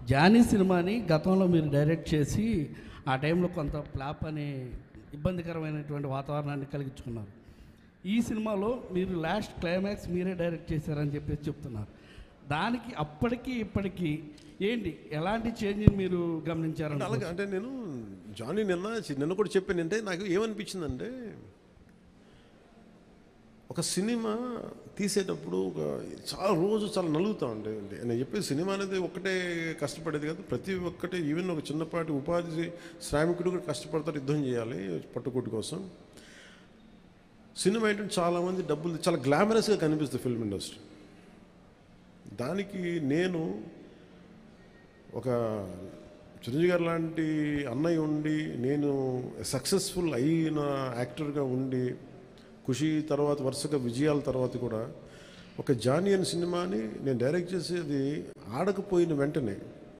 Johnny సినిమాని గతంలో మీరు డైరెక్ట్ చేసి ఆ టైంలో కొంత ఫ్లాప్ అనే ఇబ్బందికరమైనటువంటి వాతావరణాన్ని కలిగించుకున్నారు. ఈ సినిమాలో మీరు లాస్ట్ క్లైమాక్స్ మీరే డైరెక్ట్ చేశారని చెప్పేసి చెప్తున్నారు. దానికి అప్పటికి ఇప్పటికీ ఏంటి ఎలాంటి చేంజ్ మీరు గమనించారు? అలాగే అంటే నేను జానీ నిన్న కూడా చెప్పానంటే నాకు ఏమనిపించిందంటే, ఒక సినిమా తీసేటప్పుడు చాలా నలుగుతూ ఉండే. నేను చెప్పేది సినిమా అనేది ఒక్కటే కష్టపడేది కాదు, ప్రతి ఒక్కటే ఈవెన్ ఒక చిన్నపాటి ఉపాధి శ్రామికుడు కూడా కష్టపడతారు, యుద్ధం చేయాలి పట్టుకోటి కోసం. సినిమా ఏంటంటే చాలామంది డబ్బులు చాలా గ్లామరస్గా కనిపిస్తుంది ఫిల్మ్ ఇండస్ట్రీ. దానికి నేను ఒక చిరంజీవి గారు లాంటి అన్నయ్య ఉండి, నేను సక్సెస్ఫుల్ అయిన యాక్టర్గా ఉండి, ఖుషి తర్వాత వరుసగా విజయాల తర్వాత కూడా ఒక జానీ అనే సినిమాని నేను డైరెక్ట్ చేసేది ఆడకపోయిన వెంటనే